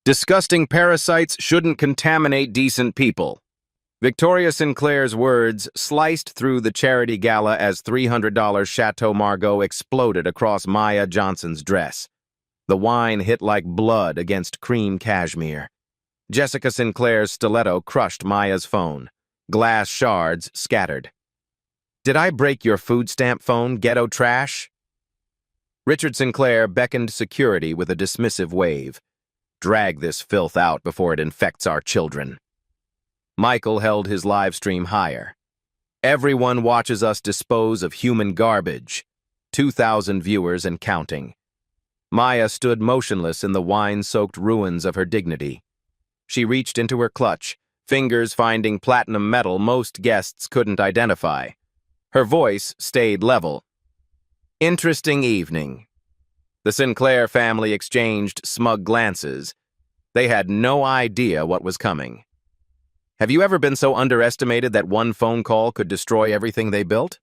Disgusting parasites shouldn't contaminate decent people. Victoria Sinclair's words sliced through the charity gala as $300 Chateau Margaux exploded across Maya Johnson's dress. The wine hit like blood against cream cashmere. Jessica Sinclair's stiletto crushed Maya's phone. Glass shards scattered. "Did I break your food stamp phone, ghetto trash?" Richard Sinclair beckoned security with a dismissive wave. "Drag this filth out before it infects our children." Michael held his live stream higher. "Everyone watches us dispose of human garbage." 2,000 viewers and counting. Maya stood motionless in the wine-soaked ruins of her dignity. She reached into her clutch, fingers finding platinum metal most guests couldn't identify. Her voice stayed level. "Interesting evening." The Sinclair family exchanged smug glances. They had no idea what was coming. Have you ever been so underestimated that one phone call could destroy everything they built?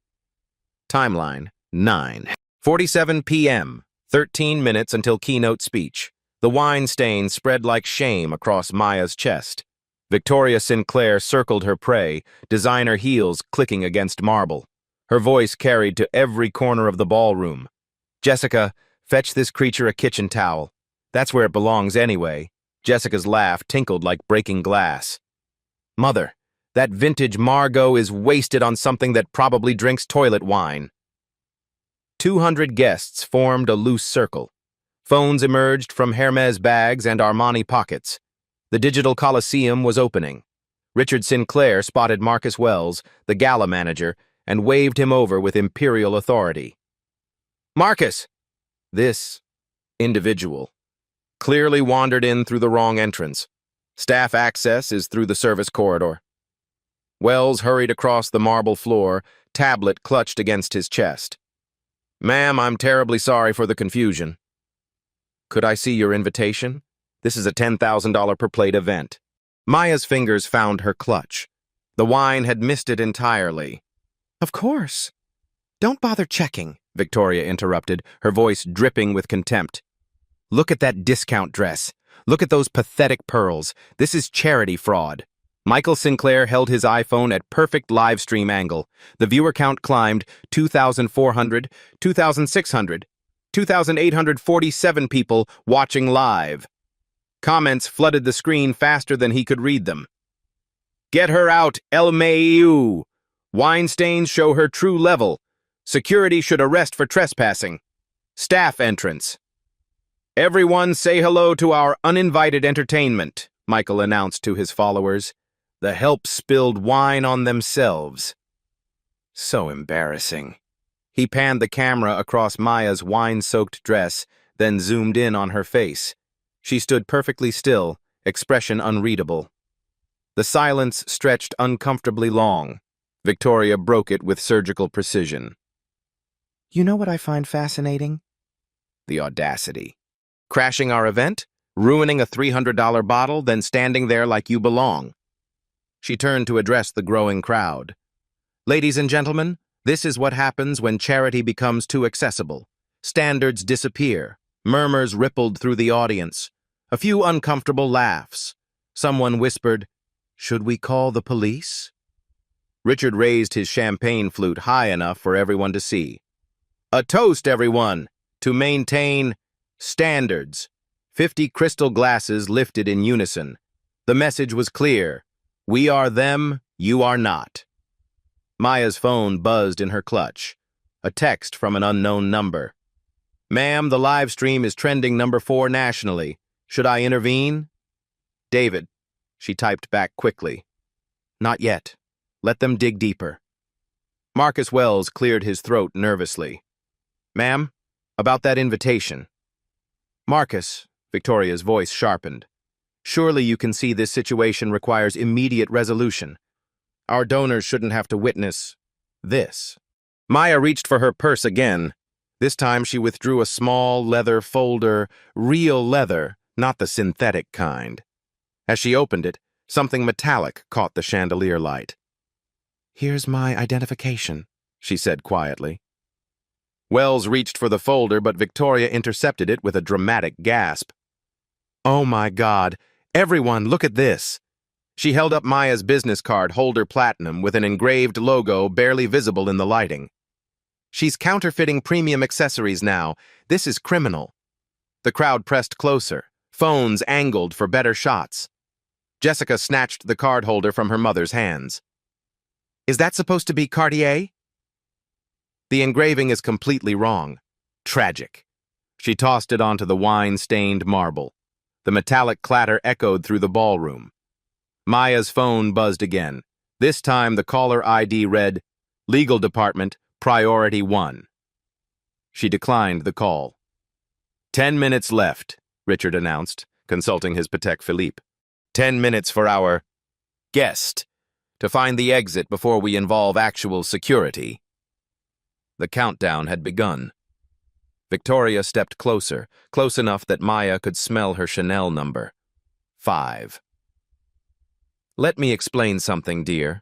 Timeline: 9:47 p.m., 13 minutes until keynote speech. The wine stain spread like shame across Maya's chest. Victoria Sinclair circled her prey, designer heels clicking against marble. Her voice carried to every corner of the ballroom. "Jessica, fetch this creature a kitchen towel. That's where it belongs anyway." Jessica's laugh tinkled like breaking glass. "Mother, that vintage Margaux is wasted on something that probably drinks toilet wine." 200 guests formed a loose circle. Phones emerged from Hermes bags and Armani pockets. The digital coliseum was opening. Richard Sinclair spotted Marcus Wells, the gala manager, and waved him over with imperial authority. "Marcus!" This individual clearly wandered in through the wrong entrance. Staff access is through the service corridor. Wells hurried across the marble floor, tablet clutched against his chest. "Ma'am, I'm terribly sorry for the confusion. Could I see your invitation? This is a $10,000 per plate event." Maya's fingers found her clutch. The wine had missed it entirely. "Of course. Don't bother checking," Victoria interrupted, her voice dripping with contempt. "Look at that discount dress. Look at those pathetic pearls. This is charity fraud." Michael Sinclair held his iPhone at perfect live stream angle. The viewer count climbed 2,400, 2,600, 2,847 people watching live. Comments flooded the screen faster than he could read them. "Get her out, El Mayu. Wine stains show her true level. Security should arrest for trespassing. Staff entrance." "Everyone say hello to our uninvited entertainment," Michael announced to his followers. The help spilled wine on themselves. So embarrassing. He panned the camera across Maya's wine-soaked dress, then zoomed in on her face. She stood perfectly still, expression unreadable. The silence stretched uncomfortably long. Victoria broke it with surgical precision. "You know what I find fascinating?" The audacity. "Crashing our event? Ruining a $300 bottle, then standing there like you belong." She turned to address the growing crowd. "Ladies and gentlemen, this is what happens when charity becomes too accessible. Standards disappear. Murmurs rippled through the audience. A few uncomfortable laughs. Someone whispered, 'Should we call the police?' Richard raised his champagne flute high enough for everyone to see. "A toast, everyone, to maintain standards." 50 crystal glasses lifted in unison. The message was clear. We are them, you are not. Maya's phone buzzed in her clutch. A text from an unknown number. "Ma'am, the live stream is trending number 4 nationally. Should I intervene?" "David," she typed back quickly. "Not yet. Let them dig deeper." Marcus Wells cleared his throat nervously. "Ma'am, about that invitation." "Marcus," Victoria's voice sharpened. "Surely you can see this situation requires immediate resolution. Our donors shouldn't have to witness this." Maya reached for her purse again. This time she withdrew a small leather folder, real leather, not the synthetic kind. As she opened it, something metallic caught the chandelier light. "Here's my identification," she said quietly. Wells reached for the folder, but Victoria intercepted it with a dramatic gasp. Oh my God. Everyone, look at this. She held up Maya's business card holder platinum with an engraved logo barely visible in the lighting. She's counterfeiting premium accessories now. This is criminal. The crowd pressed closer, phones angled for better shots. Jessica snatched the card holder from her mother's hands. Is that supposed to be Cartier? The engraving is completely wrong. Tragic. She tossed it onto the wine-stained marble. The metallic clatter echoed through the ballroom. Maya's phone buzzed again. This time the caller ID read, Legal Department, Priority 1. She declined the call. 10 minutes left, Richard announced, consulting his Patek Philippe. 10 minutes for our guest to find the exit before we involve actual security. The countdown had begun. Victoria stepped closer, close enough that Maya could smell her Chanel number. 5. Let me explain something, dear.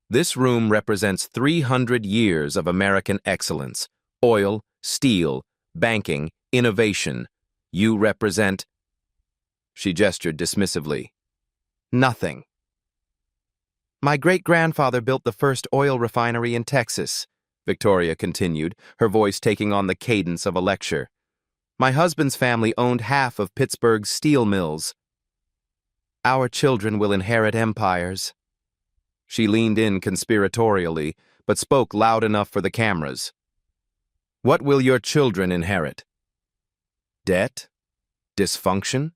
This room represents 300 years of American excellence. Oil, steel, banking, innovation. You represent... She gestured dismissively. Nothing. My great-grandfather built the first oil refinery in Texas, Victoria continued, her voice taking on the cadence of a lecture. My husband's family owned half of Pittsburgh's steel mills. Our children will inherit empires. She leaned in conspiratorially, but spoke loud enough for the cameras. What will your children inherit? Debt? Dysfunction?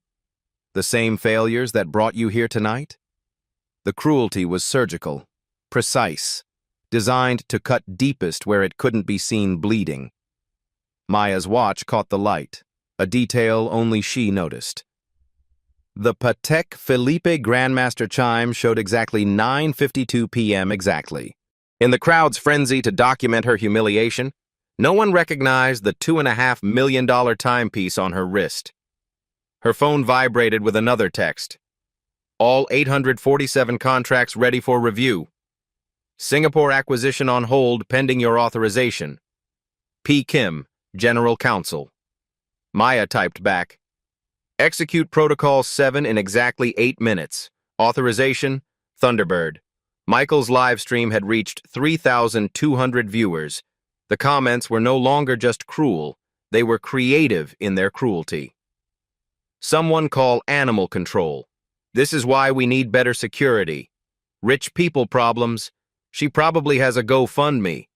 The same failures that brought you here tonight? The cruelty was surgical, precise, designed to cut deepest where it couldn't be seen bleeding. Maya's watch caught the light, a detail only she noticed. The Patek Philippe Grandmaster chime showed exactly 9:52 p.m. exactly. In the crowd's frenzy to document her humiliation, no one recognized the $2.5 million timepiece on her wrist. Her phone vibrated with another text. All 847 contracts ready for review. Singapore acquisition on hold pending your authorization. P. Kim, General Counsel. Maya typed back, Execute Protocol 7 in exactly 8 minutes. Authorization, Thunderbird. Michael's live stream had reached 3,200 viewers. The comments were no longer just cruel, they were creative in their cruelty. Someone call animal control. This is why we need better security. Rich people problems. She probably has a GoFundMe.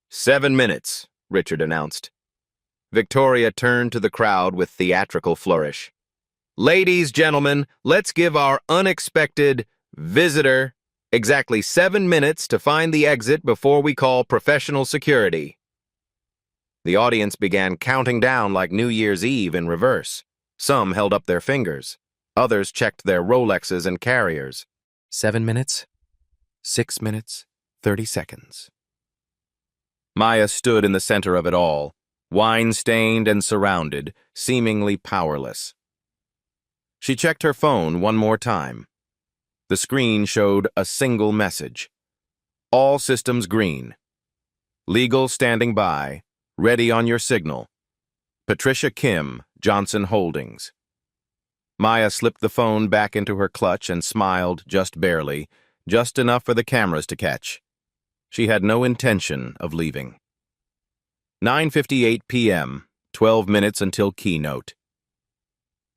7 minutes, Richard announced. Victoria turned to the crowd with theatrical flourish. Ladies, gentlemen, let's give our unexpected visitor exactly 7 minutes to find the exit before we call professional security. The audience began counting down like New Year's Eve in reverse. Some held up their fingers. Others checked their Rolexes and carriers. 7 minutes, 6 minutes, 30 seconds. Maya stood in the center of it all, wine-stained and surrounded, seemingly powerless. She checked her phone one more time. The screen showed a single message. All systems green. Legal standing by. Ready on your signal. Patricia Kim, Johnson Holdings. Maya slipped the phone back into her clutch and smiled just barely, just enough for the cameras to catch. She had no intention of leaving. 9:58 p.m., 12 minutes until keynote.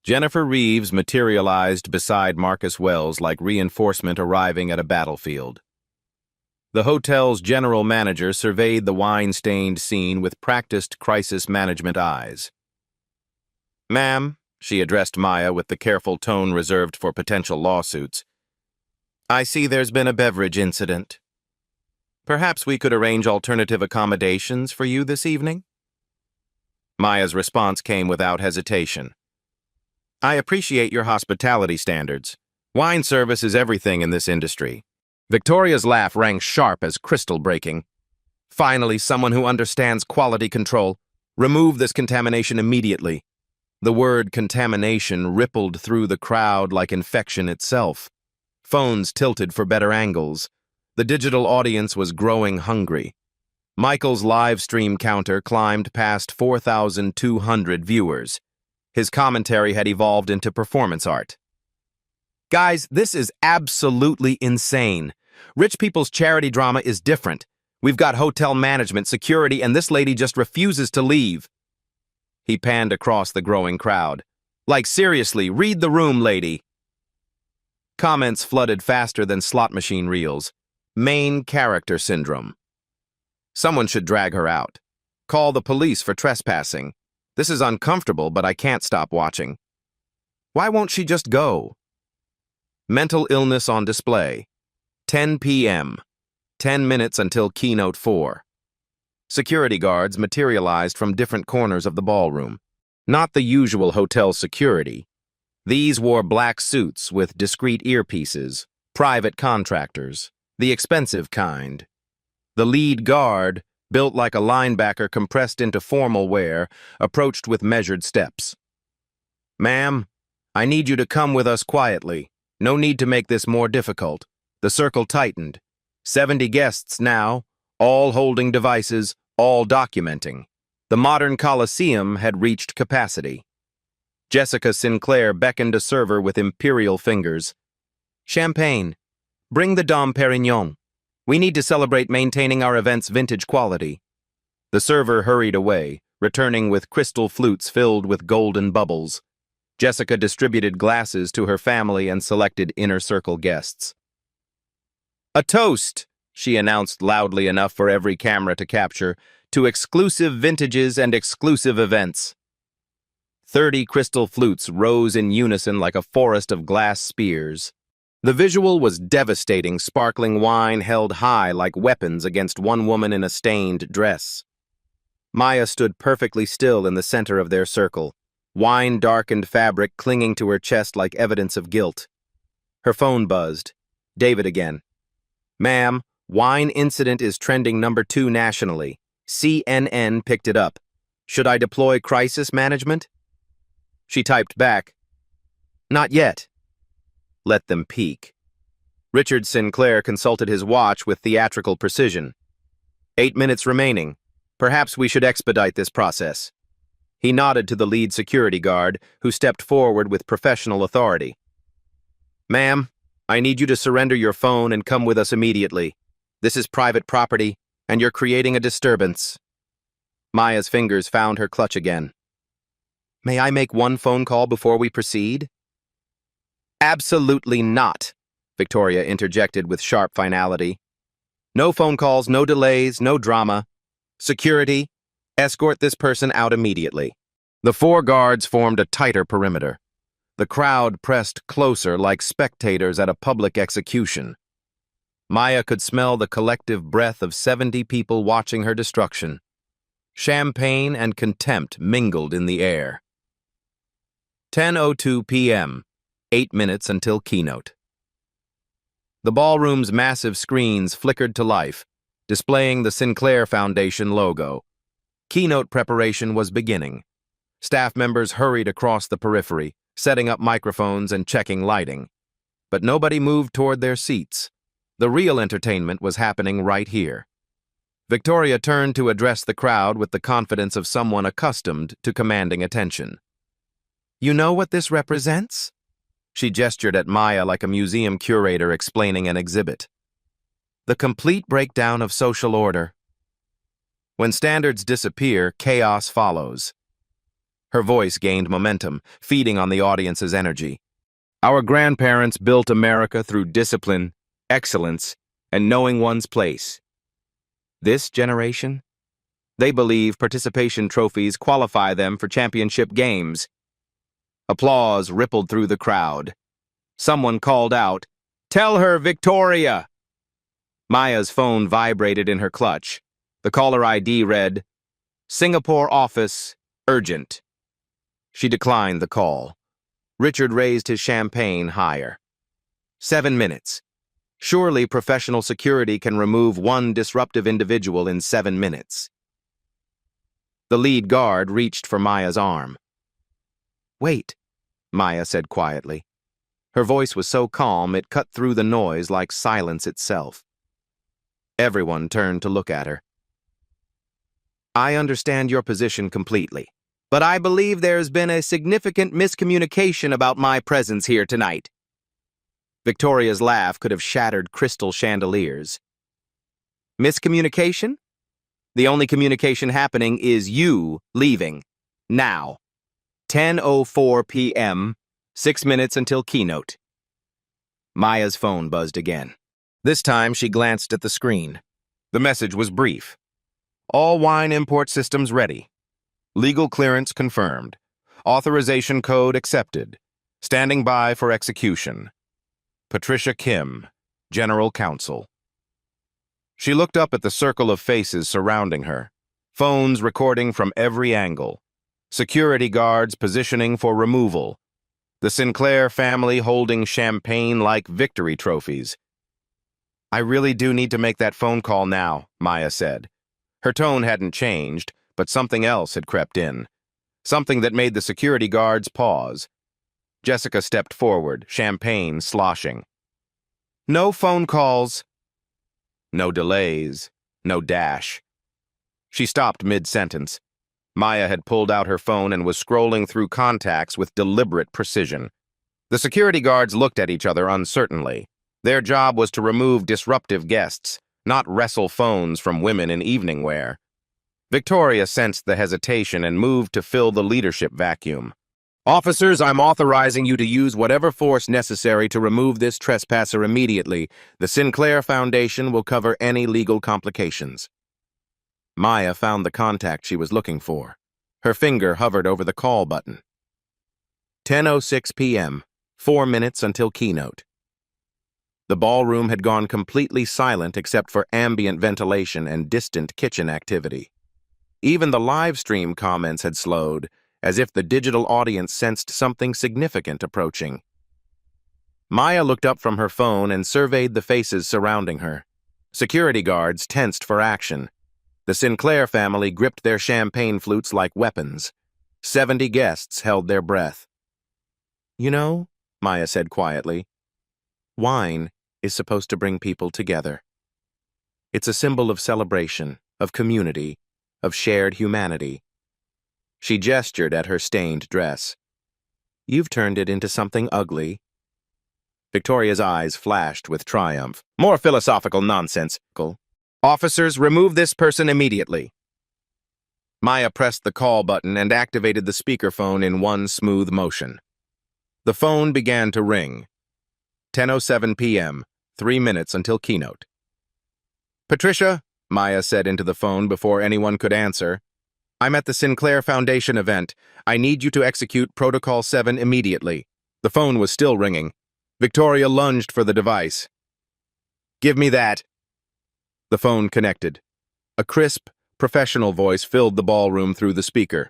Jennifer Reeves materialized beside Marcus Wells like reinforcement arriving at a battlefield. The hotel's general manager surveyed the wine-stained scene with practiced crisis management eyes. Ma'am, she addressed Maya with the careful tone reserved for potential lawsuits, I see there's been a beverage incident. Perhaps we could arrange alternative accommodations for you this evening? Maya's response came without hesitation. I appreciate your hospitality standards. Wine service is everything in this industry. Victoria's laugh rang sharp as crystal breaking. Finally, someone who understands quality control. Remove this contamination immediately. The word contamination rippled through the crowd like infection itself. Phones tilted for better angles. The digital audience was growing hungry. Michael's live stream counter climbed past 4,200 viewers. His commentary had evolved into performance art. Guys, this is absolutely insane. Rich people's charity drama is different. We've got hotel management, security, and this lady just refuses to leave. He panned across the growing crowd. Like, seriously, read the room, lady. Comments flooded faster than slot machine reels. Main character syndrome. Someone should drag her out. Call the police for trespassing. This is uncomfortable, but I can't stop watching. Why won't she just go? Mental illness on display. 10 p.m. 10 minutes until keynote 4. Security guards materialized from different corners of the ballroom. Not the usual hotel security. These wore black suits with discreet earpieces, private contractors, the expensive kind. The lead guard, built like a linebacker compressed into formal wear, approached with measured steps. "Ma'am, I need you to come with us quietly. No need to make this more difficult." The circle tightened. 70 guests now, all holding devices, all documenting. The modern Coliseum had reached capacity. Jessica Sinclair beckoned a server with imperial fingers. "Champagne. Bring the Dom Perignon. We need to celebrate maintaining our event's vintage quality." The server hurried away, returning with crystal flutes filled with golden bubbles. Jessica distributed glasses to her family and selected inner circle guests. "A toast," she announced loudly enough for every camera to capture, "to exclusive vintages and exclusive events." 30 crystal flutes rose in unison like a forest of glass spears. The visual was devastating, sparkling wine held high like weapons against one woman in a stained dress. Maya stood perfectly still in the center of their circle, wine-darkened fabric clinging to her chest like evidence of guilt. Her phone buzzed. David again. "Ma'am, wine incident is trending #2 nationally. CNN picked it up. Should I deploy crisis management?" She typed back, "Not yet." Let them peek. Richard Sinclair consulted his watch with theatrical precision. 8 minutes remaining. Perhaps we should expedite this process. He nodded to the lead security guard, who stepped forward with professional authority. "Ma'am, I need you to surrender your phone and come with us immediately. This is private property, and you're creating a disturbance." Maya's fingers found her clutch again. "May I make one phone call before we proceed?" "Absolutely not," Victoria interjected with sharp finality. "No phone calls, no delays, no drama. Security, escort this person out immediately." The 4 guards formed a tighter perimeter. The crowd pressed closer like spectators at a public execution. Maya could smell the collective breath of 70 people watching her destruction. Champagne and contempt mingled in the air. 10:02 p.m., 8 minutes until keynote. The ballroom's massive screens flickered to life, displaying the Sinclair Foundation logo. Keynote preparation was beginning. Staff members hurried across the periphery, setting up microphones and checking lighting. But nobody moved toward their seats. The real entertainment was happening right here. Victoria turned to address the crowd with the confidence of someone accustomed to commanding attention. "You know what this represents?" She gestured at Maya like a museum curator explaining an exhibit. "The complete breakdown of social order. When standards disappear, chaos follows." Her voice gained momentum, feeding on the audience's energy. "Our grandparents built America through discipline, excellence, and knowing one's place. This generation? They believe participation trophies qualify them for championship games." Applause rippled through the crowd. Someone called out, "Tell her, Victoria!" Maya's phone vibrated in her clutch. The caller ID read, "Singapore office, urgent." She declined the call. Richard raised his champagne higher. 7 minutes. Surely professional security can remove one disruptive individual in 7 minutes. The lead guard reached for Maya's arm. "Wait," Maya said quietly. Her voice was so calm it cut through the noise like silence itself. Everyone turned to look at her. "I understand your position completely, but I believe there's been a significant miscommunication about my presence here tonight. Victoria's laugh could have shattered crystal chandeliers. Miscommunication? The only communication happening is you leaving. Now. 10:04 p.m., 6 minutes until keynote. Maya's phone buzzed again. This time she glanced at the screen. The message was brief. All wine import systems ready. Legal clearance confirmed. Authorization code accepted. Standing by for execution. Patricia Kim, General Counsel. She looked up at the circle of faces surrounding her, phones recording from every angle, security guards positioning for removal, the Sinclair family holding champagne like victory trophies. I really do need to make that phone call now, Maya said. Her tone hadn't changed, but something else had crept in. Something that made the security guards pause. Jessica stepped forward, champagne sloshing. No phone calls. No delays. No dash. She stopped mid-sentence. Maya had pulled out her phone and was scrolling through contacts with deliberate precision. The security guards looked at each other uncertainly. Their job was to remove disruptive guests, not wrestle phones from women in evening wear. Victoria sensed the hesitation and moved to fill the leadership vacuum. Officers, I'm authorizing you to use whatever force necessary to remove this trespasser immediately. The Sinclair Foundation will cover any legal complications. Maya found the contact she was looking for. Her finger hovered over the call button. 10:06 p.m., 4 minutes until keynote. The ballroom had gone completely silent except for ambient ventilation and distant kitchen activity. Even the live stream comments had slowed, as if the digital audience sensed something significant approaching. Maya looked up from her phone and surveyed the faces surrounding her. Security guards tensed for action. The Sinclair family gripped their champagne flutes like weapons. 70 guests held their breath. You know, Maya said quietly, wine is supposed to bring people together. It's a symbol of celebration, of community, of shared humanity. She gestured at her stained dress. You've turned it into something ugly. Victoria's eyes flashed with triumph. More philosophical nonsense. Officers, remove this person immediately. Maya pressed the call button and activated the speakerphone in one smooth motion. The phone began to ring. 10:07 p.m., 3 minutes until keynote. Patricia, Maya said into the phone before anyone could answer, I'm at the Sinclair Foundation event. I need you to execute Protocol 7 immediately. The phone was still ringing. Victoria lunged for the device. Give me that. The phone connected. A crisp, professional voice filled the ballroom through the speaker.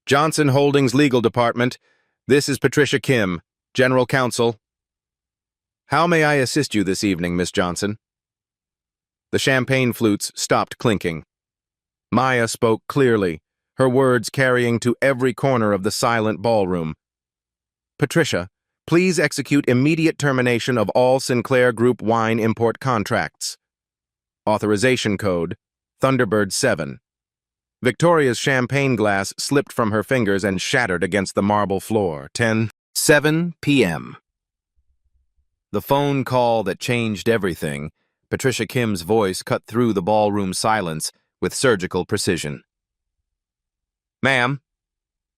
Johnson Holdings Legal Department. This is Patricia Kim, General Counsel. How may I assist you this evening, Miss Johnson? The champagne flutes stopped clinking. Maya spoke clearly, her words carrying to every corner of the silent ballroom. Patricia, please execute immediate termination of all Sinclair Group wine import contracts. Authorization code, Thunderbird 7. Victoria's champagne glass slipped from her fingers and shattered against the marble floor. 10:07 p.m. The phone call that changed everything, Patricia Kim's voice cut through the ballroom silence with surgical precision. Ma'am,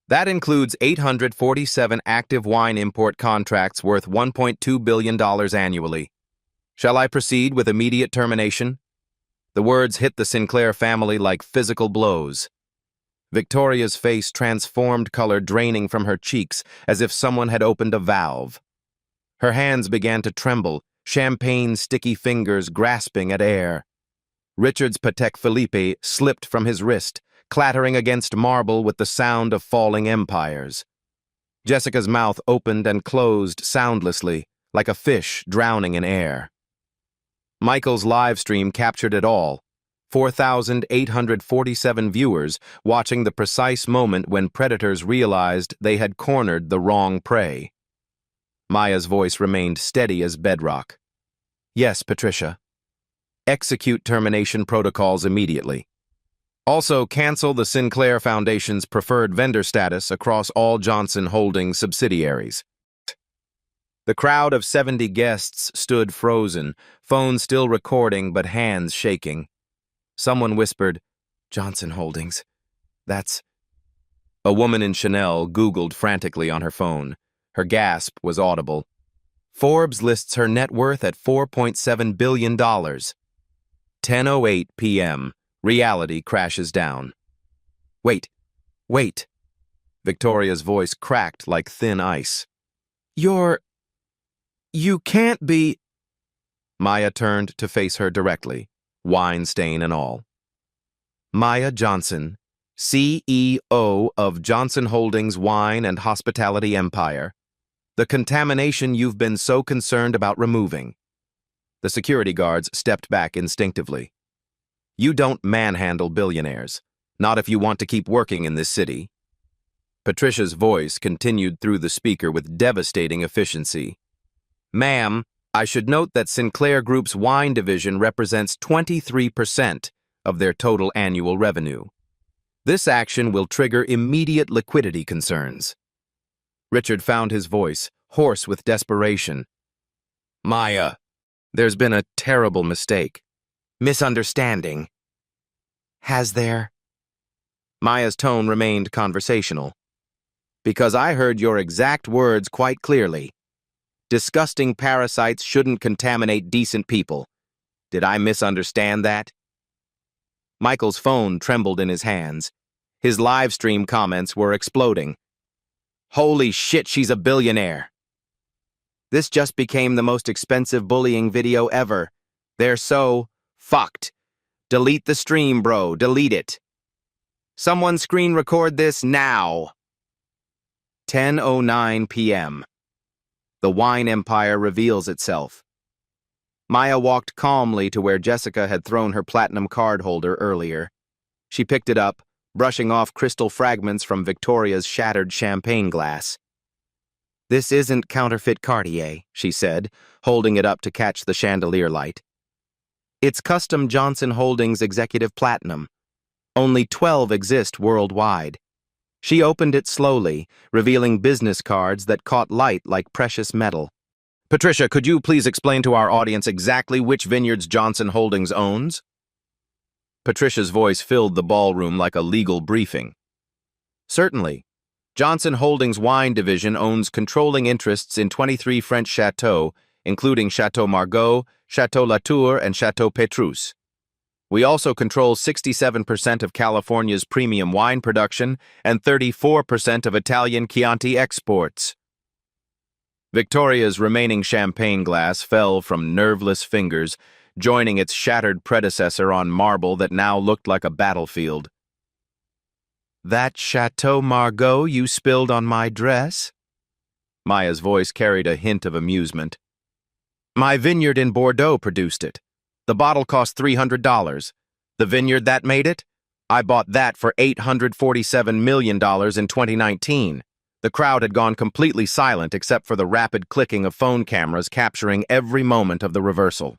that includes 847 active wine import contracts worth $1.2 billion annually. Shall I proceed with immediate termination? The words hit the Sinclair family like physical blows. Victoria's face transformed, color draining from her cheeks as if someone had opened a valve. Her hands began to tremble, champagne-sticky fingers grasping at air. Richard's Patek Philippe slipped from his wrist, clattering against marble with the sound of falling empires. Jessica's mouth opened and closed soundlessly, like a fish drowning in air. Michael's live stream captured it all. 4,847 viewers watching the precise moment when predators realized they had cornered the wrong prey. Maya's voice remained steady as bedrock. Yes, Patricia. Execute termination protocols immediately. Also, cancel the Sinclair Foundation's preferred vendor status across all Johnson Holdings subsidiaries. The crowd of 70 guests stood frozen, phones still recording but hands shaking. Someone whispered, "Johnson Holdings. That's..." A woman in Chanel Googled frantically on her phone. Her gasp was audible. Forbes lists her net worth at $4.7 billion. 10:08 p.m. Reality crashes down. Wait. Victoria's voice cracked like thin ice. You can't be... Maya turned to face her directly, wine stain and all. Maya Johnson, CEO of Johnson Holdings Wine and Hospitality Empire. The contamination you've been so concerned about removing. The security guards stepped back instinctively. You don't manhandle billionaires, not if you want to keep working in this city. Patricia's voice continued through the speaker with devastating efficiency. Ma'am, I should note that Sinclair Group's wine division represents 23% of their total annual revenue. This action will trigger immediate liquidity concerns. Richard found his voice, hoarse with desperation. Maya, there's been a terrible mistake. Misunderstanding. Has there? Maya's tone remained conversational. Because I heard your exact words quite clearly. Disgusting parasites shouldn't contaminate decent people. Did I misunderstand that? Michael's phone trembled in his hands. His live stream comments were exploding. Holy shit, she's a billionaire. This just became the most expensive bullying video ever. They're so fucked. Delete the stream, bro. Delete it. Someone screen record this now. 10:09 p.m. The wine empire reveals itself. Maya walked calmly to where Jessica had thrown her platinum card holder earlier. She picked it up, brushing off crystal fragments from Victoria's shattered champagne glass. This isn't counterfeit Cartier, she said, holding it up to catch the chandelier light. It's custom Johnson Holdings Executive Platinum. Only 12 exist worldwide. She opened it slowly, revealing business cards that caught light like precious metal. Patricia, could you please explain to our audience exactly which vineyards Johnson Holdings owns? Patricia's voice filled the ballroom like a legal briefing. Certainly. Johnson Holdings Wine Division owns controlling interests in 23 French chateaux, including Chateau Margaux, Chateau Latour, and Chateau Petrus. We also control 67% of California's premium wine production and 34% of Italian Chianti exports. Victoria's remaining champagne glass fell from nerveless fingers, joining its shattered predecessor on marble that now looked like a battlefield. That Chateau Margaux you spilled on my dress? Maya's voice carried a hint of amusement. My vineyard in Bordeaux produced it. The bottle cost $300. The vineyard that made it? I bought that for $847 million in 2019. The crowd had gone completely silent except for the rapid clicking of phone cameras capturing every moment of the reversal.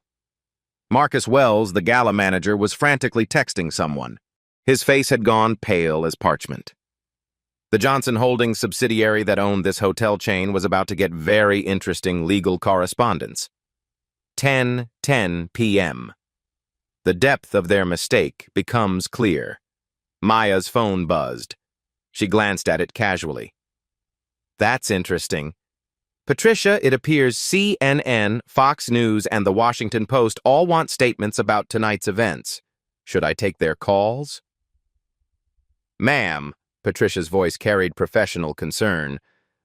Marcus Wells, the gala manager, was frantically texting someone. His face had gone pale as parchment. The Johnson Holdings subsidiary that owned this hotel chain was about to get very interesting legal correspondence. 10:10 p.m. The depth of their mistake becomes clear. Maya's phone buzzed. She glanced at it casually. That's interesting. Patricia, it appears CNN, Fox News, and The Washington Post all want statements about tonight's events. Should I take their calls? Ma'am, Patricia's voice carried professional concern.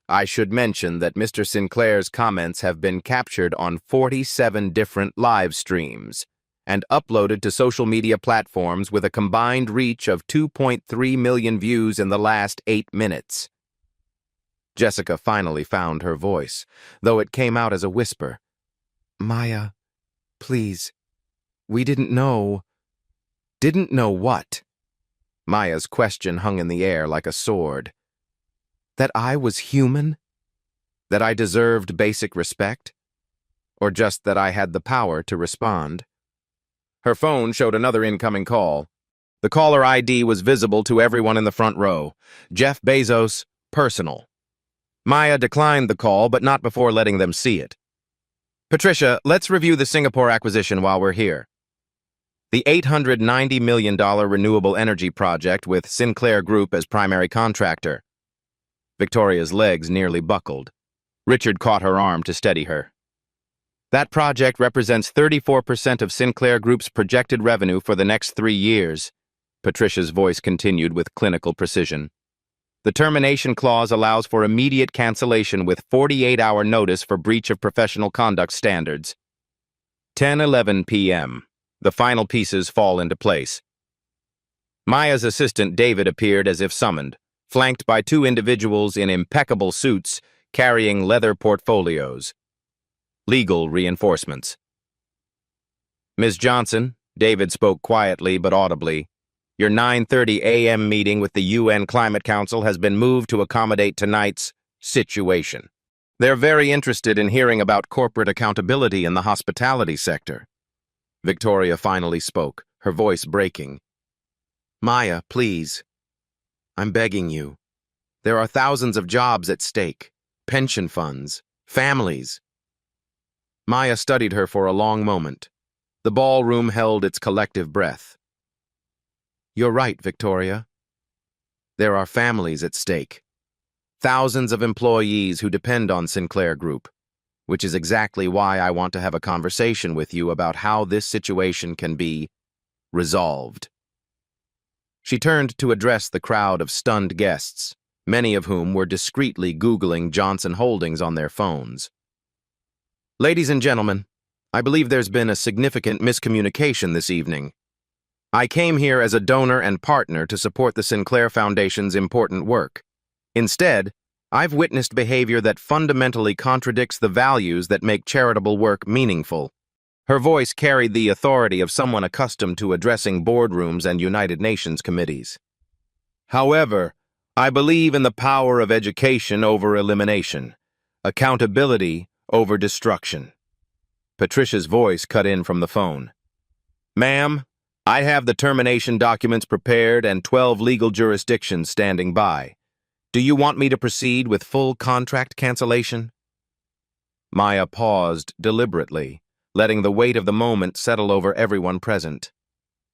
I should mention that Mr. Sinclair's comments have been captured on 47 different live streams and uploaded to social media platforms with a combined reach of 2.3 million views in the last 8 minutes. Jessica finally found her voice, though it came out as a whisper. Maya, please. We didn't know. Didn't know what? Maya's question hung in the air like a sword. That I was human? That I deserved basic respect? Or just that I had the power to respond? Her phone showed another incoming call. The caller ID was visible to everyone in the front row. Jeff Bezos, personal. Maya declined the call, but not before letting them see it. Patricia, let's review the Singapore acquisition while we're here. The $890 million renewable energy project with Sinclair Group as primary contractor. Victoria's legs nearly buckled. Richard caught her arm to steady her. That project represents 34% of Sinclair Group's projected revenue for the next 3 years, Patricia's voice continued with clinical precision. The termination clause allows for immediate cancellation with 48-hour notice for breach of professional conduct standards. 10:11 p.m. The final pieces fall into place. Maya's assistant David appeared as if summoned, flanked by 2 individuals in impeccable suits carrying leather portfolios. Legal reinforcements. Ms. Johnson, David spoke quietly but audibly, your 9:30 a.m. meeting with the UN Climate Council has been moved to accommodate tonight's situation. They're very interested in hearing about corporate accountability in the hospitality sector. Victoria finally spoke, her voice breaking. Maya, please. I'm begging you. There are thousands of jobs at stake, pension funds, families. Maya studied her for a long moment. The ballroom held its collective breath. You're right, Victoria. There are families at stake. Thousands of employees who depend on Sinclair Group, which is exactly why I want to have a conversation with you about how this situation can be resolved. She turned to address the crowd of stunned guests, many of whom were discreetly Googling Johnson Holdings on their phones. Ladies and gentlemen, I believe there's been a significant miscommunication this evening. I came here as a donor and partner to support the Sinclair Foundation's important work. Instead, I've witnessed behavior that fundamentally contradicts the values that make charitable work meaningful. Her voice carried the authority of someone accustomed to addressing boardrooms and United Nations committees. However, I believe in the power of education over elimination, accountability over destruction. Patricia's voice cut in from the phone. Ma'am, I have the termination documents prepared and 12 legal jurisdictions standing by. Do you want me to proceed with full contract cancellation? Maya paused deliberately, letting the weight of the moment settle over everyone present.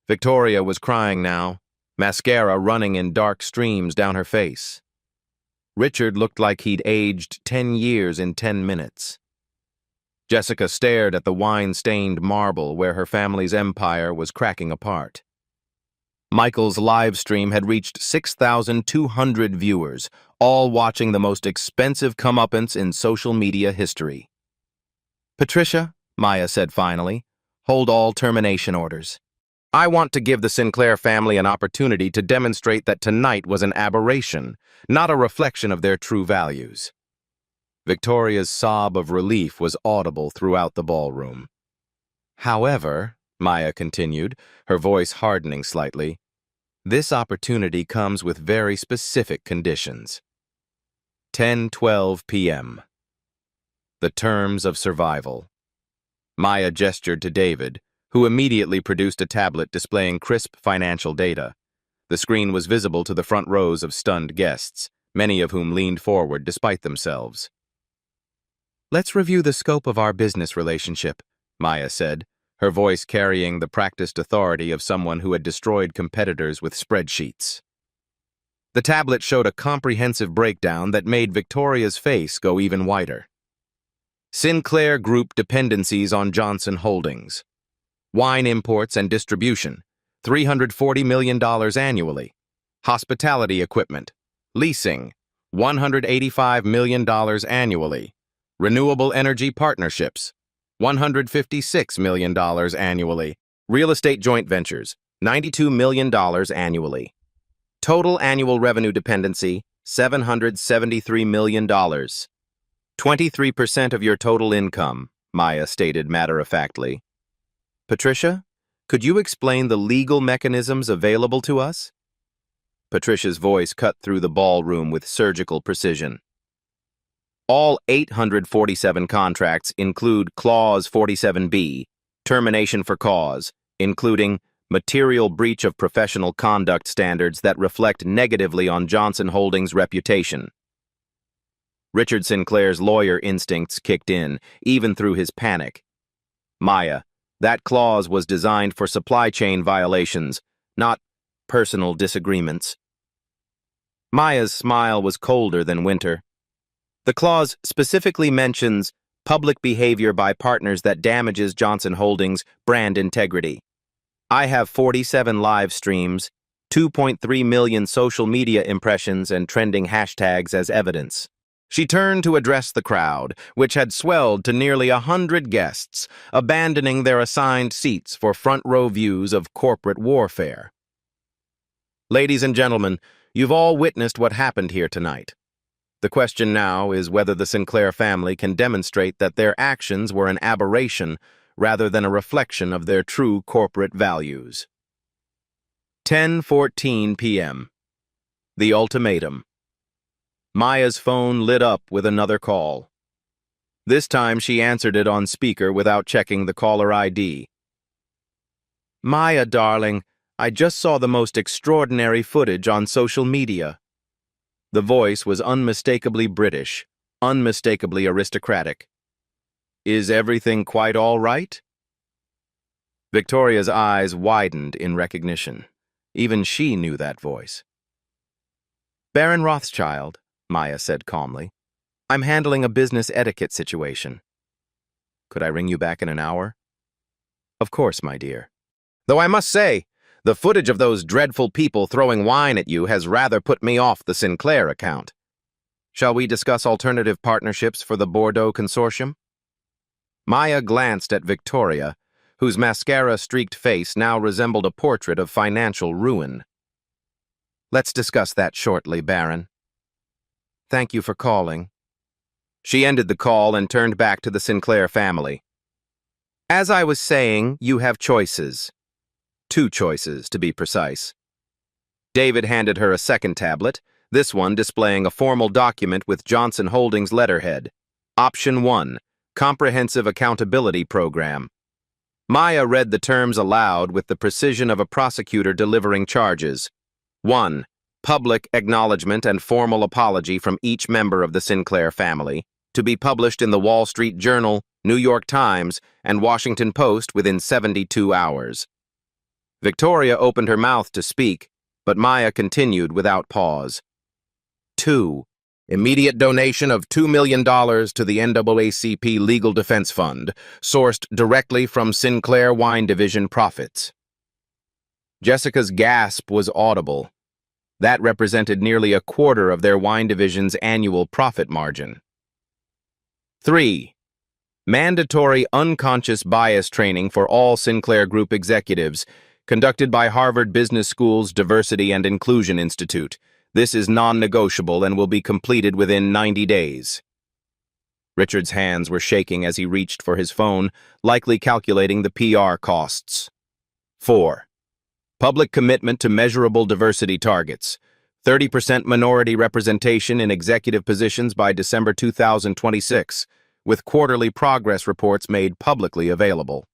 Victoria was crying now, mascara running in dark streams down her face. Richard looked like he'd aged 10 years in 10 minutes. Jessica stared at the wine-stained marble where her family's empire was cracking apart. Michael's live stream had reached 6,200 viewers, all watching the most expensive comeuppance in social media history. Patricia, Maya said finally, hold all termination orders. I want to give the Sinclair family an opportunity to demonstrate that tonight was an aberration, not a reflection of their true values. Victoria's sob of relief was audible throughout the ballroom. However, Maya continued, her voice hardening slightly, this opportunity comes with very specific conditions. 10:12 p.m. The terms of survival. Maya gestured to David, who immediately produced a tablet displaying crisp financial data. The screen was visible to the front rows of stunned guests, many of whom leaned forward despite themselves. Let's review the scope of our business relationship, Maya said, her voice carrying the practiced authority of someone who had destroyed competitors with spreadsheets. The tablet showed a comprehensive breakdown that made Victoria's face go even whiter. Sinclair Group dependencies on Johnson Holdings. Wine imports and distribution, $340 million annually. Hospitality equipment, leasing, $185 million annually. Renewable energy partnerships, $156 million annually. Real estate joint ventures, $92 million annually. Total annual revenue dependency, $773 million. 23% of your total income, Maya stated matter-of-factly. Patricia, could you explain the legal mechanisms available to us? Patricia's voice cut through the ballroom with surgical precision. All 847 contracts include Clause 47B, termination for cause, including material breach of professional conduct standards that reflect negatively on Johnson Holdings' reputation. Richard Sinclair's lawyer instincts kicked in, even through his panic. Maya, that clause was designed for supply chain violations, not personal disagreements. Maya's smile was colder than winter. The clause specifically mentions public behavior by partners that damages Johnson Holdings' brand integrity. I have 47 live streams, 2.3 million social media impressions and trending hashtags as evidence. She turned to address the crowd, which had swelled to nearly 100 guests, abandoning their assigned seats for front-row views of corporate warfare. Ladies and gentlemen, you've all witnessed what happened here tonight. The question now is whether the Sinclair family can demonstrate that their actions were an aberration rather than a reflection of their true corporate values. 10:14 p.m. The ultimatum. Maya's phone lit up with another call. This time she answered it on speaker without checking the caller ID. Maya, darling, I just saw the most extraordinary footage on social media. The voice was unmistakably British, unmistakably aristocratic. Is everything quite all right? Victoria's eyes widened in recognition. Even she knew that voice. Baron Rothschild, Maya said calmly. I'm handling a business etiquette situation. Could I ring you back in an hour? Of course, my dear. Though I must say, the footage of those dreadful people throwing wine at you has rather put me off the Sinclair account. Shall we discuss alternative partnerships for the Bordeaux Consortium? Maya glanced at Victoria, whose mascara-streaked face now resembled a portrait of financial ruin. Let's discuss that shortly, Baron. Thank you for calling. She ended the call and turned back to the Sinclair family. As I was saying, you have choices. 2 choices, to be precise. David handed her a second tablet, this one displaying a formal document with Johnson Holdings letterhead. Option 1, Comprehensive Accountability Program. Maya read the terms aloud with the precision of a prosecutor delivering charges. 1. Public acknowledgement and formal apology from each member of the Sinclair family, to be published in the Wall Street Journal, New York Times, and Washington Post within 72 hours. Victoria opened her mouth to speak, but Maya continued without pause. 2. Immediate donation of $2 million to the NAACP Legal Defense Fund, sourced directly from Sinclair Wine Division profits. Jessica's gasp was audible. That represented nearly a quarter of their wine division's annual profit margin. 3. Mandatory unconscious bias training for all Sinclair Group executives, conducted by Harvard Business School's Diversity and Inclusion Institute. This is non-negotiable and will be completed within 90 days. Richard's hands were shaking as he reached for his phone, likely calculating the PR costs. 4. Public commitment to measurable diversity targets. 30% minority representation in executive positions by December 2026, with quarterly progress reports made publicly available.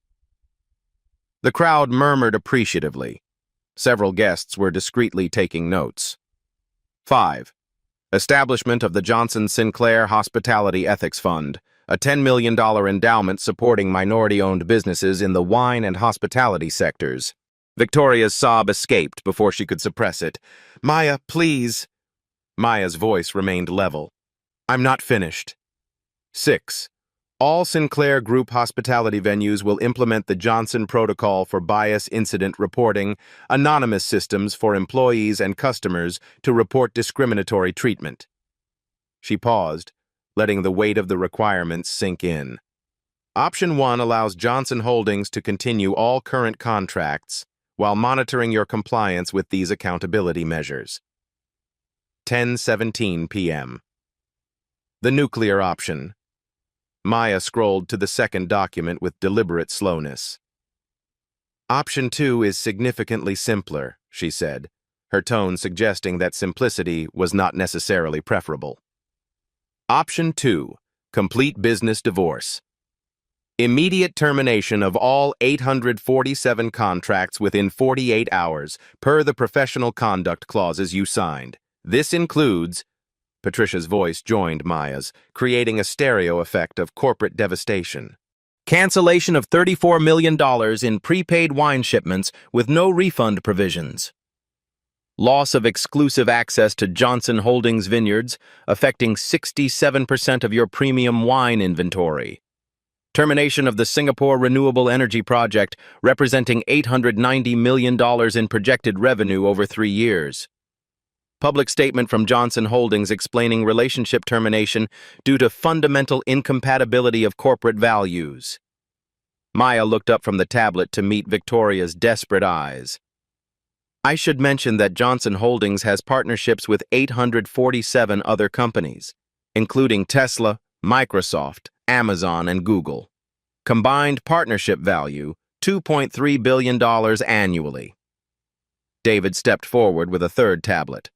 The crowd murmured appreciatively. Several guests were discreetly taking notes. 5. Establishment of the Johnson Sinclair Hospitality Ethics Fund, a $10 million endowment supporting minority-owned businesses in the wine and hospitality sectors. Victoria's sob escaped before she could suppress it. Maya, please. Maya's voice remained level. I'm not finished. 6. All Sinclair Group hospitality venues will implement the Johnson Protocol for Bias Incident Reporting, anonymous systems for employees and customers to report discriminatory treatment. She paused, letting the weight of the requirements sink in. Option 1 allows Johnson Holdings to continue all current contracts while monitoring your compliance with these accountability measures. 10:17 p.m. The nuclear option. Maya scrolled to the second document with deliberate slowness. Option 2 is significantly simpler, she said, her tone suggesting that simplicity was not necessarily preferable. Option 2, complete business divorce. Immediate termination of all 847 contracts within 48 hours, per the professional conduct clauses you signed. This includes... Patricia's voice joined Maya's, creating a stereo effect of corporate devastation. Cancellation of $34 million in prepaid wine shipments with no refund provisions. Loss of exclusive access to Johnson Holdings vineyards, affecting 67% of your premium wine inventory. Termination of the Singapore Renewable Energy Project, representing $890 million in projected revenue over 3 years. Public statement from Johnson Holdings explaining relationship termination due to fundamental incompatibility of corporate values. Maya looked up from the tablet to meet Victoria's desperate eyes. I should mention that Johnson Holdings has partnerships with 847 other companies, including Tesla, Microsoft, Amazon, and Google. Combined partnership value, $2.3 billion annually. David stepped forward with a third tablet.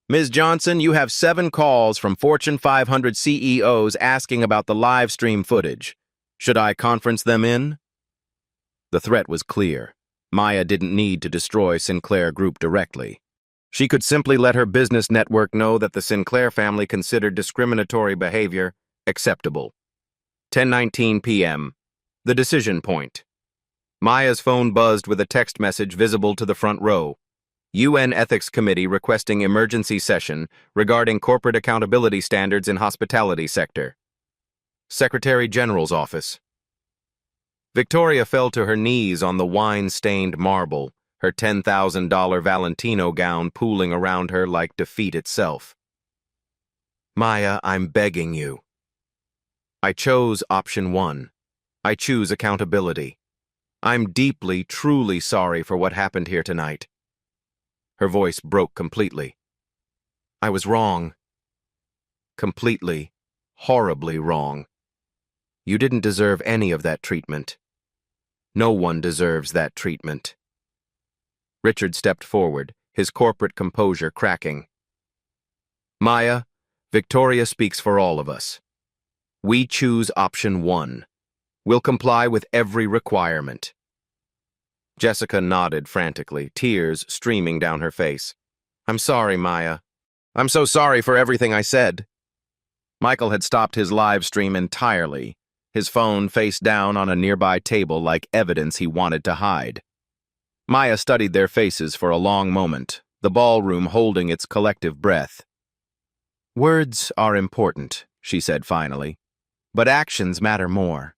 Ms. Johnson, you have 7 calls from Fortune 500 CEOs asking about the live stream footage. Should I conference them in? The threat was clear. Maya didn't need to destroy Sinclair Group directly. She could simply let her business network know that the Sinclair family considered discriminatory behavior acceptable. 10:19 p.m. The decision point. Maya's phone buzzed with a text message visible to the front row. UN Ethics Committee requesting emergency session regarding corporate accountability standards in hospitality sector. Secretary General's office. Victoria fell to her knees on the wine-stained marble, her $10,000 Valentino gown pooling around her like defeat itself. Maya, I'm begging you. I chose option 1. I choose accountability. I'm deeply, truly sorry for what happened here tonight. Her voice broke completely. I was wrong. Completely, horribly wrong. You didn't deserve any of that treatment. No one deserves that treatment. Richard stepped forward, his corporate composure cracking. Maya, Victoria speaks for all of us. We choose option 1. We'll comply with every requirement. Jessica nodded frantically, tears streaming down her face. I'm sorry, Maya. I'm so sorry for everything I said. Michael had stopped his live stream entirely, his phone face down on a nearby table like evidence he wanted to hide. Maya studied their faces for a long moment, the ballroom holding its collective breath. Words are important, she said finally, but actions matter more.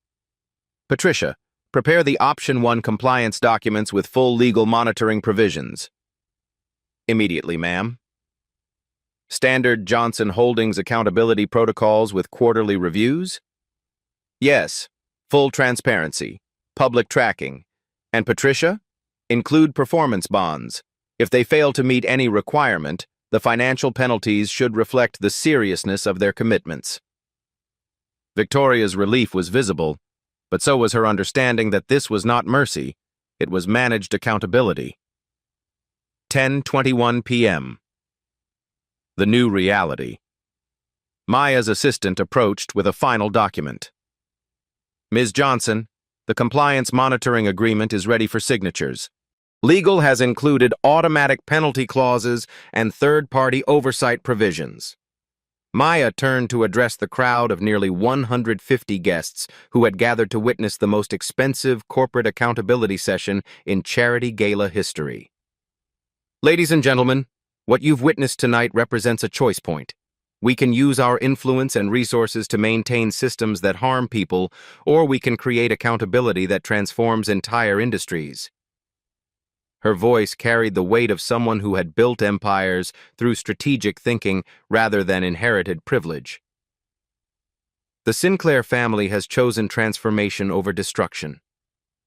Patricia, prepare the Option 1 compliance documents with full legal monitoring provisions. Immediately, ma'am. Standard Johnson Holdings accountability protocols with quarterly reviews? Yes, full transparency, public tracking. And Patricia? Include performance bonds. If they fail to meet any requirement, the financial penalties should reflect the seriousness of their commitments. Victoria's relief was visible, but so was her understanding that this was not mercy, it was managed accountability. 10:21 p.m. The new reality. Maya's assistant approached with a final document. Ms. Johnson, the compliance monitoring agreement is ready for signatures. Legal has included automatic penalty clauses and third-party oversight provisions. Maya turned to address the crowd of nearly 150 guests who had gathered to witness the most expensive corporate accountability session in charity gala history. Ladies and gentlemen, what you've witnessed tonight represents a choice point. We can use our influence and resources to maintain systems that harm people, or we can create accountability that transforms entire industries. Her voice carried the weight of someone who had built empires through strategic thinking rather than inherited privilege. The Sinclair family has chosen transformation over destruction.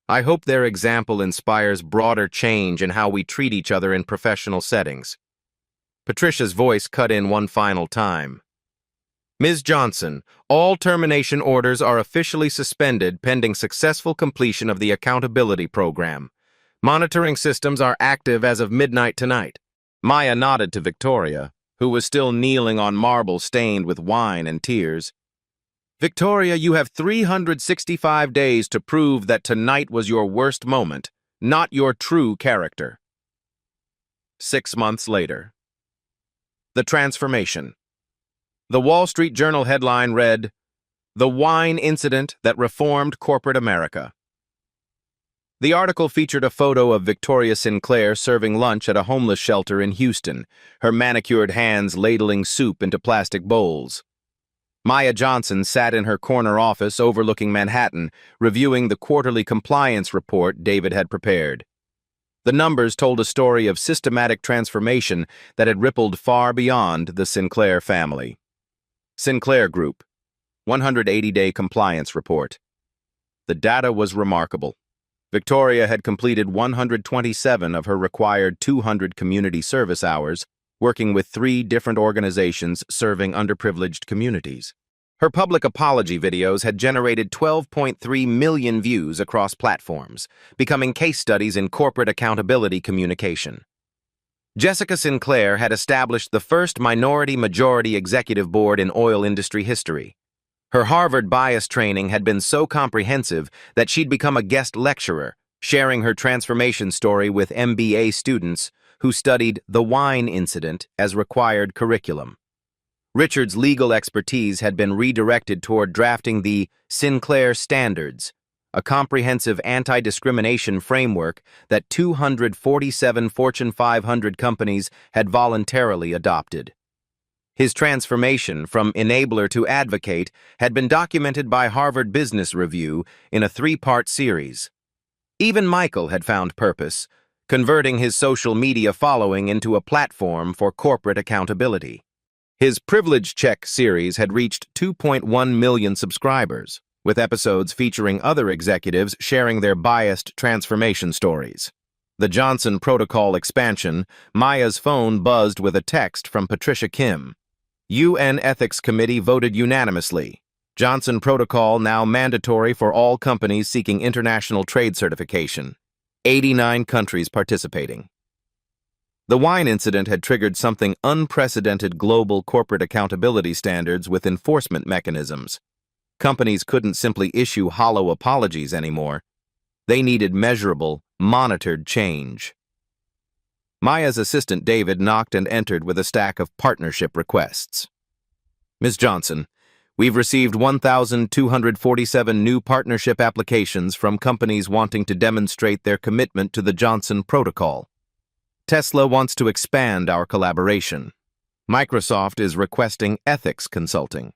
I hope their example inspires broader change in how we treat each other in professional settings. Patricia's voice cut in one final time. Ms. Johnson, all termination orders are officially suspended pending successful completion of the accountability program. Monitoring systems are active as of midnight tonight. Maya nodded to Victoria, who was still kneeling on marble stained with wine and tears. Victoria, you have 365 days to prove that tonight was your worst moment, not your true character. 6 months later. The transformation. The Wall Street Journal headline read, "The Wine Incident That Reformed Corporate America." The article featured a photo of Victoria Sinclair serving lunch at a homeless shelter in Houston, her manicured hands ladling soup into plastic bowls. Maya Johnson sat in her corner office overlooking Manhattan, reviewing the quarterly compliance report David had prepared. The numbers told a story of systematic transformation that had rippled far beyond the Sinclair family. Sinclair Group, 180-day compliance report. The data was remarkable. Victoria had completed 127 of her required 200 community service hours, working with 3 different organizations serving underprivileged communities. Her public apology videos had generated 12.3 million views across platforms, becoming case studies in corporate accountability communication. Jessica Sinclair had established the first minority-majority executive board in oil industry history. Her Harvard bias training had been so comprehensive that she'd become a guest lecturer, sharing her transformation story with MBA students who studied the wine incident as required curriculum. Richard's legal expertise had been redirected toward drafting the Sinclair Standards, a comprehensive anti-discrimination framework that 247 Fortune 500 companies had voluntarily adopted. His transformation from enabler to advocate had been documented by Harvard Business Review in a 3-part series. Even Michael had found purpose, converting his social media following into a platform for corporate accountability. His Privilege Check series had reached 2.1 million subscribers, with episodes featuring other executives sharing their biased transformation stories. The Johnson Protocol expansion, Maya's phone buzzed with a text from Patricia Kim. UN Ethics Committee voted unanimously. Johnson Protocol now mandatory for all companies seeking international trade certification. 89 countries participating. The wine incident had triggered something unprecedented: global corporate accountability standards with enforcement mechanisms. Companies couldn't simply issue hollow apologies anymore. They needed measurable, monitored change. Maya's assistant David knocked and entered with a stack of partnership requests. "Ms. Johnson, we've received 1,247 new partnership applications from companies wanting to demonstrate their commitment to the Johnson Protocol. Tesla wants to expand our collaboration. Microsoft is requesting ethics consulting.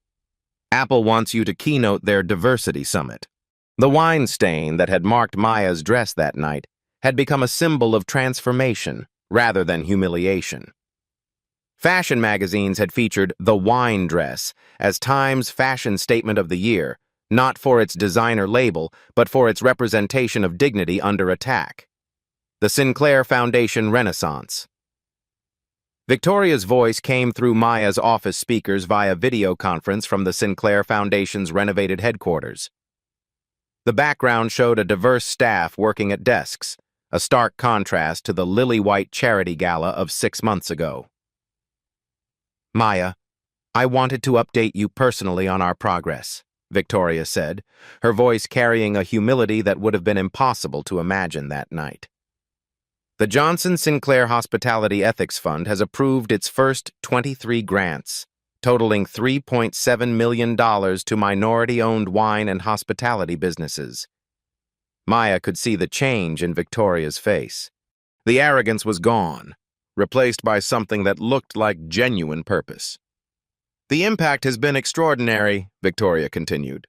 Apple wants you to keynote their diversity summit." The wine stain that had marked Maya's dress that night had become a symbol of transformation rather than humiliation. Fashion magazines had featured the wine dress as Time's fashion statement of the year, not for its designer label, but for its representation of dignity under attack. The Sinclair Foundation Renaissance. Victoria's voice came through Maya's office speakers via video conference from the Sinclair Foundation's renovated headquarters. The background showed a diverse staff working at desks, a stark contrast to the lily-white charity gala of 6 months ago. "Maya, I wanted to update you personally on our progress," Victoria said, her voice carrying a humility that would have been impossible to imagine that night. The Johnson Sinclair Hospitality Ethics Fund has approved its first 23 grants, totaling $3.7 million to minority-owned wine and hospitality businesses. Maya could see the change in Victoria's face. The arrogance was gone, replaced by something that looked like genuine purpose. "The impact has been extraordinary," Victoria continued.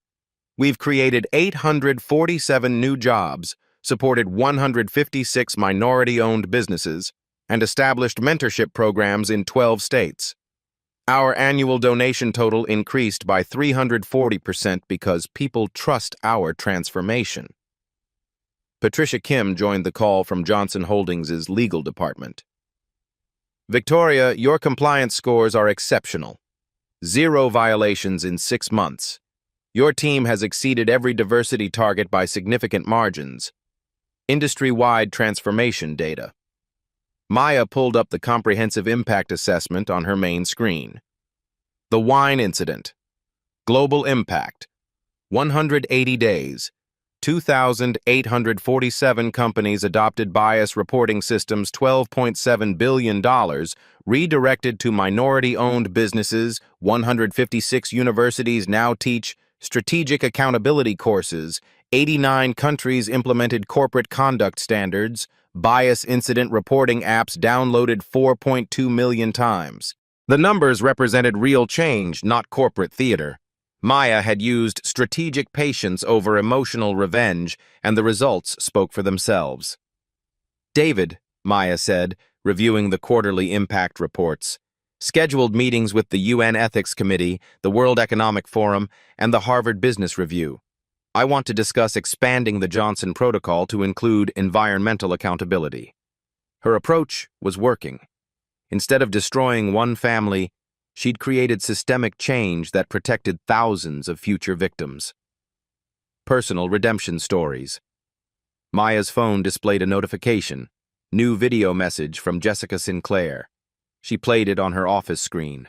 "We've created 847 new jobs, supported 156 minority-owned businesses, and established mentorship programs in 12 states. Our annual donation total increased by 340% because people trust our transformation." Patricia Kim joined the call from Johnson Holdings' legal department. "Victoria, your compliance scores are exceptional. 0 violations in 6 months. Your team has exceeded every diversity target by significant margins. Industry-wide transformation data." Maya pulled up the comprehensive impact assessment on her main screen. The wine incident. Global impact: 180 days. 2,847 companies adopted bias reporting systems. $12.7 billion redirected to minority-owned businesses. 156 universities now teach strategic accountability courses. 89 countries implemented corporate conduct standards. Bias incident reporting apps downloaded 4.2 million times. The numbers represented real change, not corporate theater. Maya had used strategic patience over emotional revenge, and the results spoke for themselves. David, Maya said, reviewing the quarterly impact reports, scheduled meetings with the UN Ethics Committee, the World Economic Forum, and the Harvard Business Review. I want to discuss expanding the Johnson Protocol to include environmental accountability. Her approach was working. Instead of destroying one family, she'd created systemic change that protected thousands of future victims. Personal redemption stories. Maya's phone displayed a notification. New video message from Jessica Sinclair. She played it on her office screen.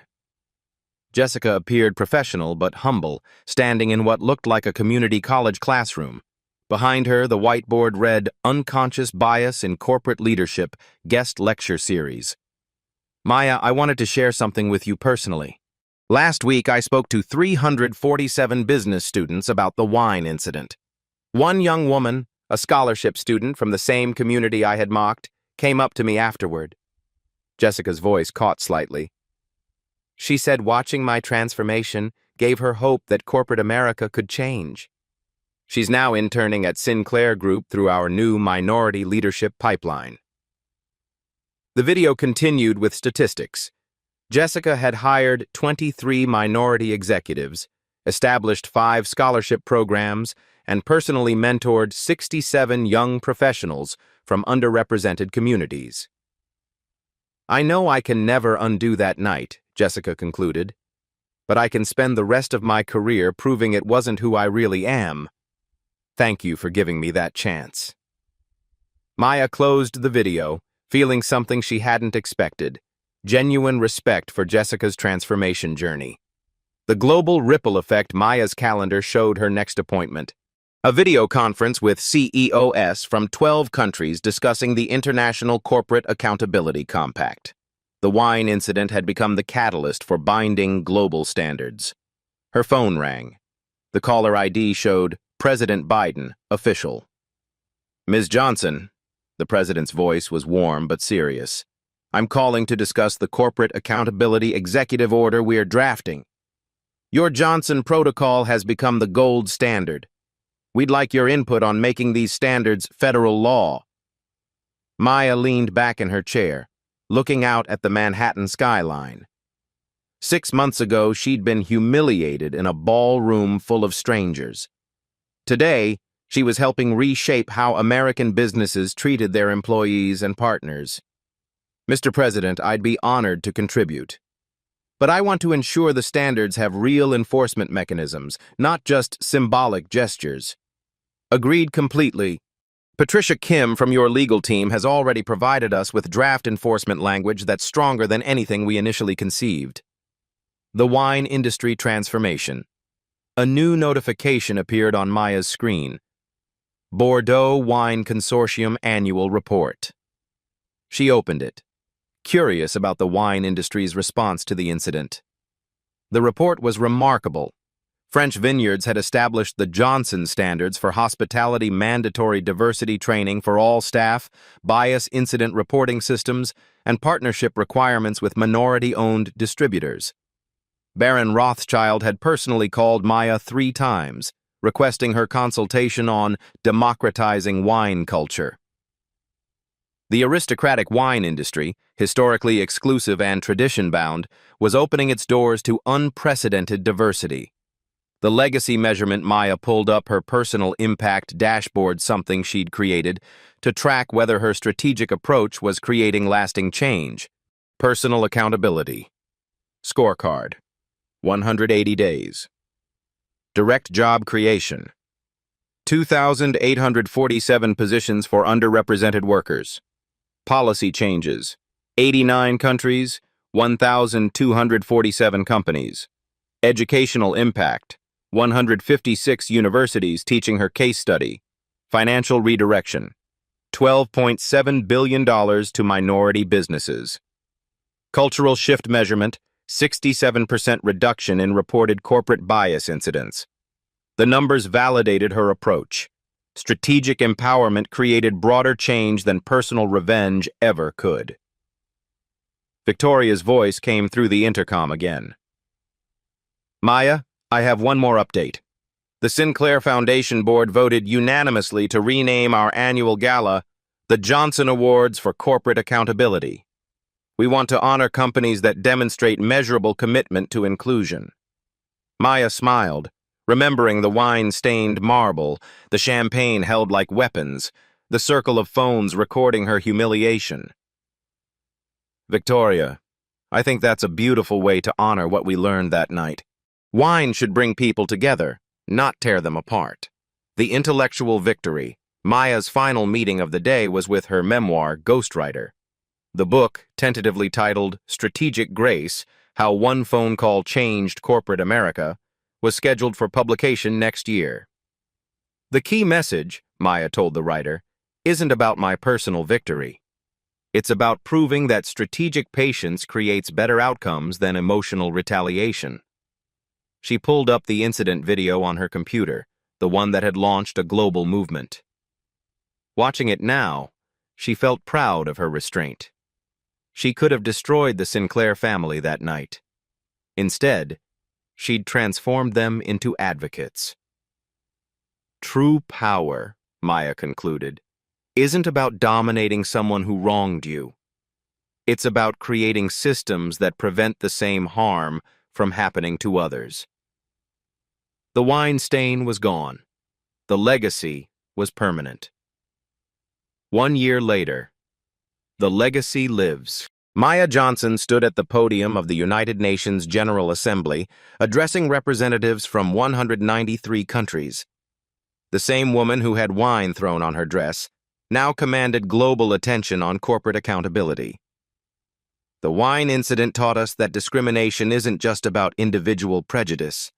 Jessica appeared professional but humble, standing in what looked like a community college classroom. Behind her, the whiteboard read, "Unconscious Bias in Corporate Leadership, Guest Lecture Series." Maya, I wanted to share something with you personally. Last week, I spoke to 347 business students about the wine incident. One young woman, a scholarship student from the same community I had mocked, came up to me afterward. Jessica's voice caught slightly. She said watching my transformation gave her hope that corporate America could change. She's now interning at Sinclair Group through our new minority leadership pipeline. The video continued with statistics. Jessica had hired 23 minority executives, established 5 scholarship programs, and personally mentored 67 young professionals from underrepresented communities. I know I can never undo that night, Jessica concluded, but I can spend the rest of my career proving it wasn't who I really am. Thank you for giving me that chance. Maya closed the video, feeling something she hadn't expected: genuine respect for Jessica's transformation journey. The global ripple effect. Maya's calendar showed her next appointment: a video conference with CEOs from 12 countries discussing the International Corporate Accountability Compact. The wine incident had become the catalyst for binding global standards. Her phone rang. The caller ID showed President Biden, official. Ms. Johnson. The president's voice was warm but serious. I'm calling to discuss the Corporate Accountability Executive Order we're drafting. Your Johnson Protocol has become the gold standard. We'd like your input on making these standards federal law. Maya leaned back in her chair, looking out at the Manhattan skyline. 6 months ago, she'd been humiliated in a ballroom full of strangers. Today, she was helping reshape how American businesses treated their employees and partners. Mr. President, I'd be honored to contribute. But I want to ensure the standards have real enforcement mechanisms, not just symbolic gestures. Agreed completely. Patricia Kim from your legal team has already provided us with draft enforcement language that's stronger than anything we initially conceived. The wine industry transformation. A new notification appeared on Maya's screen. Bordeaux Wine Consortium Annual Report. She opened it, curious about the wine industry's response to the incident. The report was remarkable. French vineyards had established the Johnson standards for hospitality, mandatory diversity training for all staff, bias incident reporting systems, and partnership requirements with minority-owned distributors. Baron Rothschild had personally called Maya 3 times, requesting her consultation on democratizing wine culture. The aristocratic wine industry, historically exclusive and tradition-bound, was opening its doors to unprecedented diversity. The legacy measurement. Maya pulled up her personal impact dashboard, something she'd created, to track whether her strategic approach was creating lasting change. Personal accountability. Scorecard. 180 days. Direct job creation. 2,847 positions for underrepresented workers. Policy changes. 89 countries, 1,247 companies. Educational impact. 156 universities teaching her case study. Financial redirection. $12.7 billion to minority businesses. Cultural shift measurement. 67% reduction in reported corporate bias incidents. The numbers validated her approach. Strategic empowerment created broader change than personal revenge ever could. Victoria's voice came through the intercom again. Maya, I have one more update. The Sinclair Foundation Board voted unanimously to rename our annual gala the Johnson Awards for Corporate Accountability. We want to honor companies that demonstrate measurable commitment to inclusion. Maya smiled, remembering the wine-stained marble, the champagne held like weapons, the circle of phones recording her humiliation. Victoria, I think that's a beautiful way to honor what we learned that night. Wine should bring people together, not tear them apart. The intellectual victory. Maya's final meeting of the day was with her memoir, Ghostwriter. The book, tentatively titled Strategic Grace, How One Phone Call Changed Corporate America, was scheduled for publication next year. The key message, Maya told the writer, isn't about my personal victory. It's about proving that strategic patience creates better outcomes than emotional retaliation. She pulled up the incident video on her computer, the one that had launched a global movement. Watching it now, she felt proud of her restraint. She could have destroyed the Sinclair family that night. Instead, she'd transformed them into advocates. True power, Maya concluded, isn't about dominating someone who wronged you. It's about creating systems that prevent the same harm from happening to others. The wine stain was gone. The legacy was permanent. 1 year later, the legacy lives. Maya Johnson stood at the podium of the United Nations General Assembly, addressing representatives from 193 countries. The same woman who had wine thrown on her dress now commanded global attention on corporate accountability. The wine incident taught us that discrimination isn't just about individual prejudice.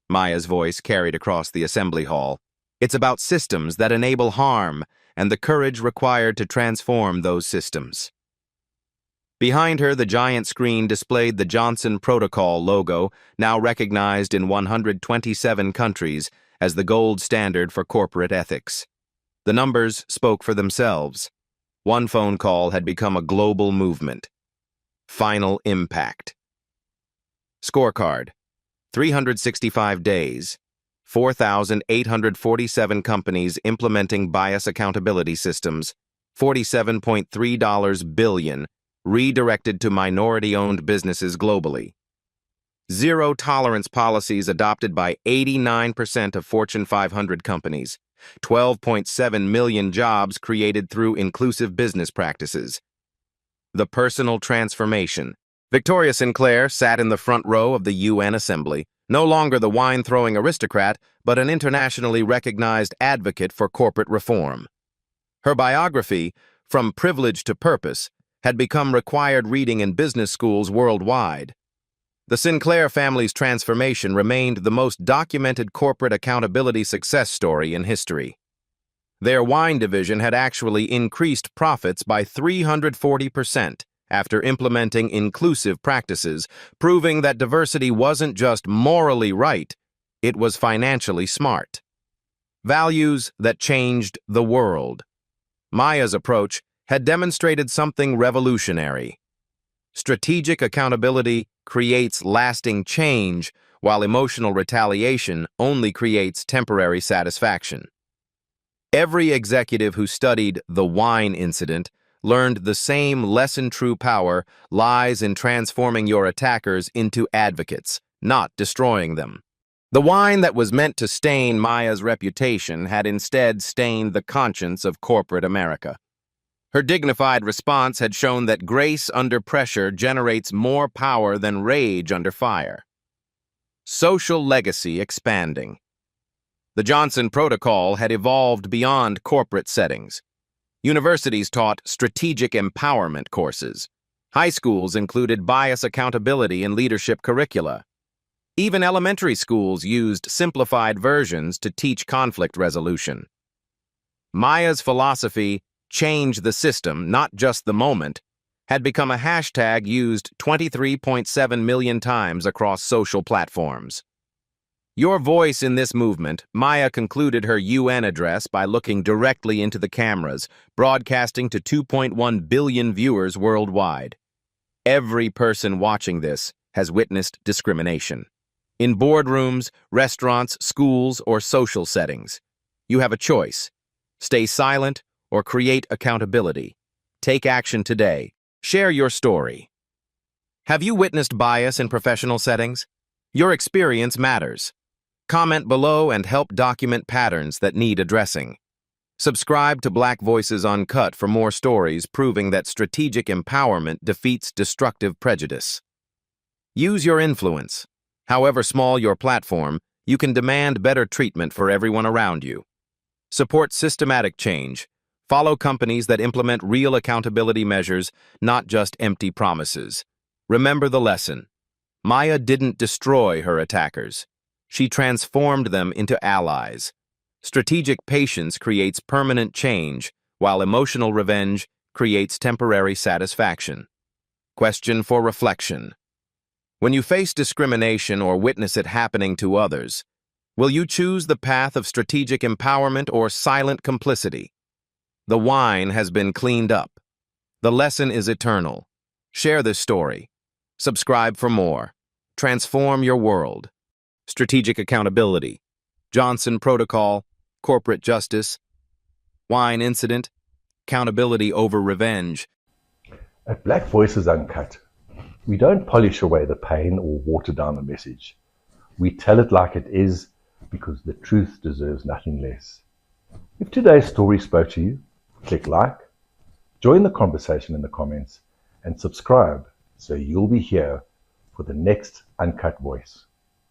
Maya's voice carried across the assembly hall. It's about systems that enable harm and the courage required to transform those systems. Behind her, the giant screen displayed the Johnson Protocol logo, now recognized in 127 countries as the gold standard for corporate ethics. The numbers spoke for themselves. One phone call had become a global movement. Final impact. Scorecard. 365 days. 4,847 companies implementing bias accountability systems. $47.3 billion redirected to minority-owned businesses globally. Zero-tolerance policies adopted by 89% of Fortune 500 companies. 12.7 million jobs created through inclusive business practices. The personal transformation. Victoria Sinclair sat in the front row of the UN Assembly, no longer the wine-throwing aristocrat, but an internationally recognized advocate for corporate reform. Her biography, From Privilege to Purpose, had become required reading in business schools worldwide. The Sinclair family's transformation remained the most documented corporate accountability success story in history. Their wine division had actually increased profits by 340% after implementing inclusive practices, proving that diversity wasn't just morally right, it was financially smart. Values that changed the world. Maya's approach had demonstrated something revolutionary. Strategic accountability creates lasting change, while emotional retaliation only creates temporary satisfaction. Every executive who studied the wine incident learned the same lesson: true power lies in transforming your attackers into advocates, not destroying them. The wine that was meant to stain Maya's reputation had instead stained the conscience of corporate America. Her dignified response had shown that grace under pressure generates more power than rage under fire. Social legacy expanding. The Johnson Protocol had evolved beyond corporate settings. Universities taught strategic empowerment courses. High schools included bias accountability and leadership curricula. Even elementary schools used simplified versions to teach conflict resolution. Maya's philosophy, "change the system, not just the moment," had become a hashtag used 23.7 million times across social platforms. Your voice in this movement, Maya concluded her UN address by looking directly into the cameras, broadcasting to 2.1 billion viewers worldwide. Every person watching this has witnessed discrimination. In boardrooms, restaurants, schools, or social settings, you have a choice. Stay silent or create accountability. Take action today. Share your story. Have you witnessed bias in professional settings? Your experience matters. Comment below and help document patterns that need addressing. Subscribe to Black Voices Uncut for more stories proving that strategic empowerment defeats destructive prejudice. Use your influence. However small your platform, you can demand better treatment for everyone around you. Support systematic change. Follow companies that implement real accountability measures, not just empty promises. Remember the lesson. Maya didn't destroy her attackers. She transformed them into allies. Strategic patience creates permanent change, while emotional revenge creates temporary satisfaction. Question for reflection. When you face discrimination or witness it happening to others, will you choose the path of strategic empowerment or silent complicity? The wine has been cleaned up. The lesson is eternal. Share this story. Subscribe for more. Transform your world. Strategic accountability. Johnson Protocol. Corporate justice. Wine incident. Accountability over revenge. At Black Voices Uncut, we don't polish away the pain or water down the message. We tell it like it is because the truth deserves nothing less. If today's story spoke to you, click like, join the conversation in the comments, and subscribe so you'll be here for the next Uncut Voice.